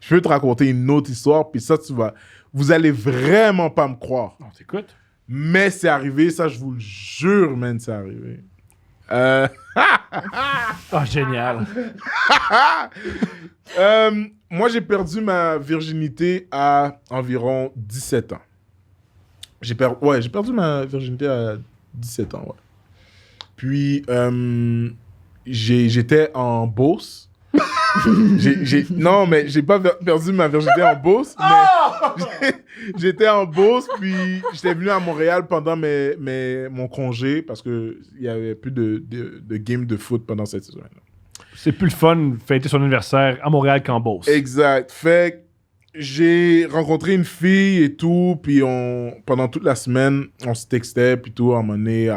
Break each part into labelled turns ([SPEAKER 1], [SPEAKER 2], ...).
[SPEAKER 1] Je peux te raconter une autre histoire, puis ça, vous allez vraiment pas me croire.
[SPEAKER 2] On t'écoute.
[SPEAKER 1] Mais c'est arrivé, ça, je vous le jure, man, c'est arrivé.
[SPEAKER 2] Génial.
[SPEAKER 1] Moi, j'ai perdu ma virginité à environ 17 ans. J'ai perdu ma virginité à 17 ans, ouais. Puis, j'étais en Beauce. Non, mais j'ai pas perdu ma virginité en Beauce. Mais j'étais en Beauce, puis j'étais venu à Montréal pendant mon congé parce qu'il y avait plus de game de foot pendant cette saison-là.
[SPEAKER 2] C'est plus le fun fêter son anniversaire à Montréal qu'en Beauce.
[SPEAKER 1] Exact. Fait que j'ai rencontré une fille et tout, puis pendant toute la semaine, on se textait, puis tout, à un moment donné,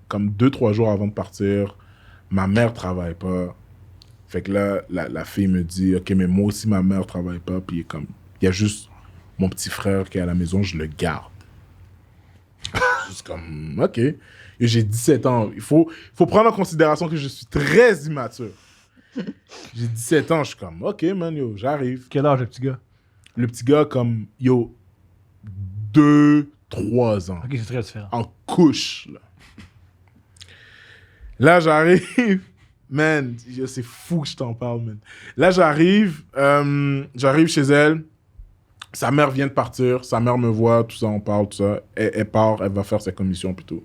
[SPEAKER 1] comme 2-3 jours avant de partir. Ma mère travaille pas. Fait que là, la fille me dit, OK, mais moi aussi, ma mère travaille pas, puis comme, il y a juste mon petit frère qui est à la maison, je le garde. Juste comme, OK. Et j'ai 17 ans. Il faut prendre en considération que je suis très immature. J'ai 17 ans, je suis comme, OK, man, yo, j'arrive.
[SPEAKER 2] Quel âge, le petit gars?
[SPEAKER 1] Le petit gars, comme, yo, 2-3 ans.
[SPEAKER 2] OK, c'est très différent.
[SPEAKER 1] En couche, là. Là, j'arrive. Man, c'est fou que je t'en parle, man. Là, j'arrive chez elle. Sa mère vient de partir. Sa mère me voit, tout ça, on parle, tout ça. Elle part, elle va faire sa commission, plutôt.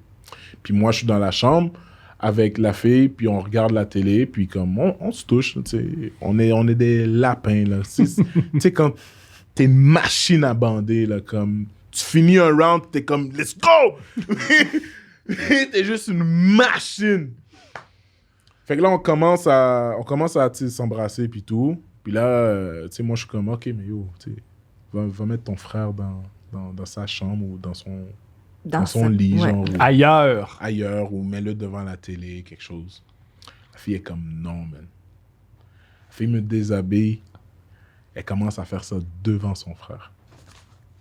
[SPEAKER 1] Puis moi, je suis dans la chambre avec la fille, puis on regarde la télé, puis comme, on se touche, tu sais. On est des lapins, là. Tu sais, quand t'es une machine à bander, là, comme... Tu finis un round, t'es comme, let's go! T'es juste une machine. Fait que là, on commence à s'embrasser puis tout. Puis là, tu sais, moi, je suis comme, OK, mais yo, tu sais, va mettre ton frère dans sa chambre ou dans son lit,
[SPEAKER 3] ouais.
[SPEAKER 1] genre. Ailleurs, ou mets-le devant la télé, quelque chose. La fille est comme, non, man. La fille me déshabille. Elle commence à faire ça devant son frère.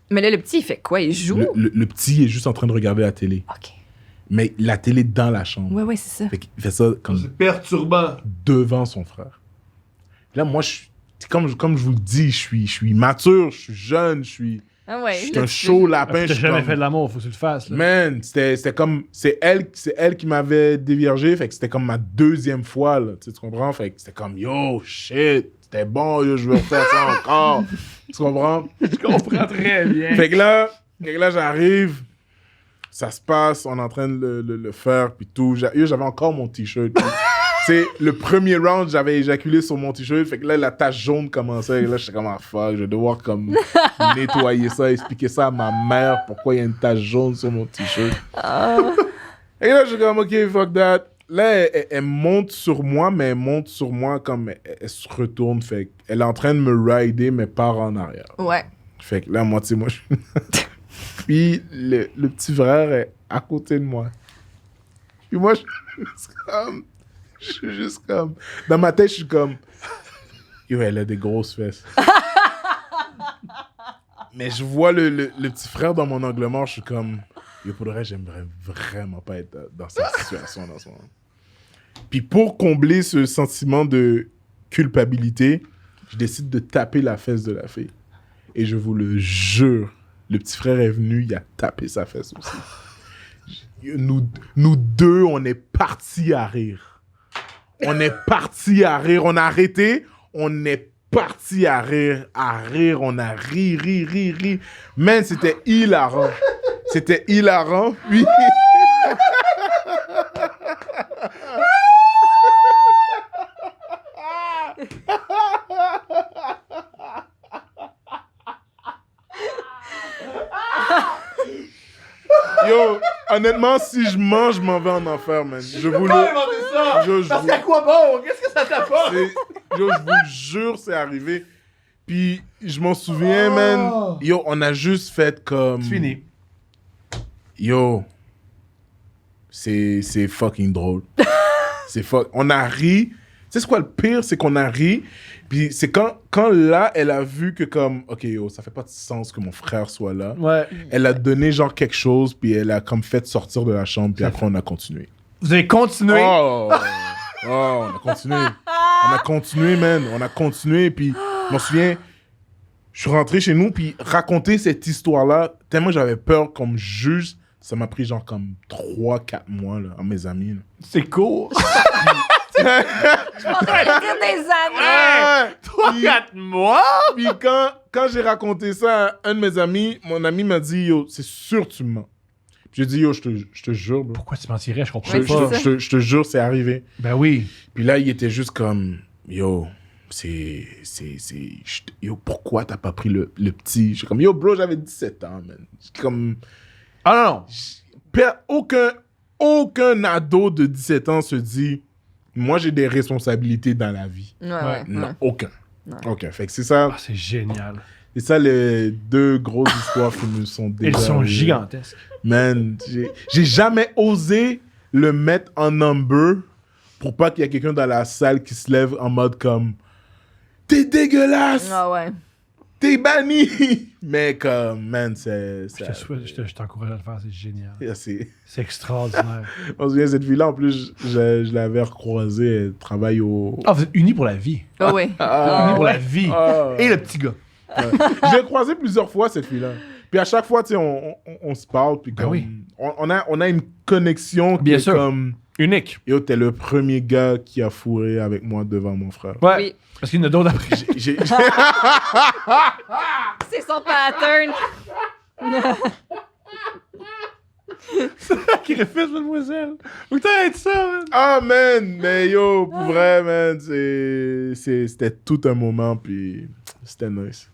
[SPEAKER 3] Mais là, le petit, il fait quoi? Il joue?
[SPEAKER 1] Le petit est juste en train de regarder la télé.
[SPEAKER 3] OK.
[SPEAKER 1] Mais la télé dans la chambre.
[SPEAKER 3] Ouais, c'est ça.
[SPEAKER 1] Fait qu'il fait ça comme
[SPEAKER 4] C'est perturbant.
[SPEAKER 1] devant son frère. Là, moi, comme je vous le dis, je suis mature, je suis jeune, je suis un chaud lapin.
[SPEAKER 2] T'as jamais fait de l'amour, faut que tu le fasses. Là.
[SPEAKER 1] Man, c'était comme... C'est elle qui m'avait déviergé, fait que c'était comme ma deuxième fois, là. Tu comprends? Fait que c'était comme, yo, shit, c'était bon, yo, je veux refaire ça encore. Tu comprends?
[SPEAKER 2] Je comprends très bien.
[SPEAKER 1] Fait que là, j'arrive... Ça se passe, on est en train de le faire, puis tout. J'avais encore mon t-shirt. Tu sais, le premier round, j'avais éjaculé sur mon t-shirt. Fait que là, la tache jaune commençait. Et là, j'étais comme, ah fuck, je vais devoir comme nettoyer ça, expliquer ça à ma mère, pourquoi il y a une tache jaune sur mon t-shirt. Et là, je suis comme, OK, fuck that. Là, elle monte sur moi, mais elle monte sur moi comme elle se retourne. Fait qu'elle est en train de me rider, mais part en arrière.
[SPEAKER 3] Ouais.
[SPEAKER 1] Fait que là, moi, tu sais, moi, je Puis le petit frère est à côté de moi. Puis moi, je suis juste comme... Dans ma tête, je suis comme... Yo, elle a des grosses fesses. Mais je vois le petit frère dans mon angle mort, je suis comme... Yo, pour le reste, j'aimerais vraiment pas être dans cette situation dans ce moment. Puis pour combler ce sentiment de culpabilité, je décide de taper la fesse de la fille. Et je vous le jure, le petit frère est venu, il a tapé sa fesse aussi. Nous deux, on est partis à rire. On est partis à rire. On a arrêté, on est partis à rire. On a ri. Man, c'était hilarant. C'était hilarant. Puis... Yo, honnêtement, si je mange, je m'en vais en enfer, man. Je vous le...
[SPEAKER 4] ça? Parce qu'à quoi bon? Qu'est-ce que ça t'apporte?
[SPEAKER 1] Yo, je vous le jure, c'est arrivé. Puis, je m'en souviens, man. Yo, on a juste fait comme...
[SPEAKER 2] C'est fini.
[SPEAKER 1] Yo, c'est fucking drôle. On a ri. Tu sais, c'est quoi le pire? C'est qu'on a ri. Puis c'est quand là, elle a vu que comme, OK, yo, ça fait pas de sens que mon frère soit là.
[SPEAKER 2] Ouais.
[SPEAKER 1] Elle a donné genre quelque chose, puis elle a comme fait sortir de la chambre, puis après, on a continué.
[SPEAKER 2] Vous avez continué?
[SPEAKER 1] Oh, on a continué. On a continué, man. On a continué, puis je m'en souviens, Je suis rentré chez nous, puis raconter cette histoire-là, tellement j'avais peur qu'on me juge, ça m'a pris genre comme 3-4 mois là, à mes amis. Là.
[SPEAKER 2] C'est court.
[SPEAKER 3] Je pensais dire des années.
[SPEAKER 2] 3-4 mois?
[SPEAKER 1] Puis quand j'ai raconté ça à un de mes amis, mon ami m'a dit, yo, c'est sûr tu me mens. Puis j'ai dit, yo, je te jure, bro.
[SPEAKER 2] Pourquoi tu mentirais? Je comprends
[SPEAKER 3] Ouais,
[SPEAKER 2] pas.
[SPEAKER 3] c'est ça.
[SPEAKER 1] Je te jure, c'est arrivé.
[SPEAKER 2] Ben oui.
[SPEAKER 1] Puis là, il était juste comme, yo, yo, pourquoi t'as pas pris le petit? Je suis comme, yo, bro, j'avais 17 ans, man. J'étais comme,
[SPEAKER 2] Ah non.
[SPEAKER 1] aucun ado de 17 ans se dit, moi, j'ai des responsabilités dans la vie.
[SPEAKER 3] Ouais.
[SPEAKER 1] Non, aucun.
[SPEAKER 3] Non.
[SPEAKER 1] Aucun. Fait que c'est ça.
[SPEAKER 2] Ah, c'est génial.
[SPEAKER 1] C'est ça les 2 grosses histoires qui me sont déjà
[SPEAKER 2] Elles sont
[SPEAKER 1] arrivées.
[SPEAKER 2] gigantesques.
[SPEAKER 1] Man, j'ai jamais osé le mettre en number pour pas qu'il y ait quelqu'un dans la salle qui se lève en mode comme t'es dégueulasse,
[SPEAKER 3] Ah ouais.
[SPEAKER 1] t'es banni. Mais comme, man,
[SPEAKER 2] Je t'encourage à le faire, c'est génial.
[SPEAKER 1] c'est...
[SPEAKER 2] C'est extraordinaire.
[SPEAKER 1] On se souvient, cette fille-là, en plus, je l'avais recroisée, elle travaille au...
[SPEAKER 2] Ah, vous êtes unis pour la vie.
[SPEAKER 3] Ah ouais.
[SPEAKER 2] Unis
[SPEAKER 3] Ah
[SPEAKER 2] pour
[SPEAKER 3] ouais.
[SPEAKER 2] la vie.
[SPEAKER 1] Ah.
[SPEAKER 2] Et le petit gars.
[SPEAKER 1] Je l'ai croisée plusieurs fois, cette fille-là. Puis à chaque fois, tu sais, on se parle, puis
[SPEAKER 2] Ben
[SPEAKER 1] comme...
[SPEAKER 2] oui.
[SPEAKER 1] On a une connexion qui
[SPEAKER 2] Bien
[SPEAKER 1] est
[SPEAKER 2] sûr.
[SPEAKER 1] comme...
[SPEAKER 2] Unique.
[SPEAKER 1] Yo, t'es le premier gars qui a fourré avec moi devant mon frère.
[SPEAKER 2] Ouais.
[SPEAKER 3] Oui.
[SPEAKER 2] Parce qu'il y en a d'autres après.
[SPEAKER 3] C'est son pattern.
[SPEAKER 2] Qui refuse, mademoiselle. Où t'as été ça, man?
[SPEAKER 1] Ah, man! Mais yo, pour vrai, man, c'était tout un moment, puis c'était nice.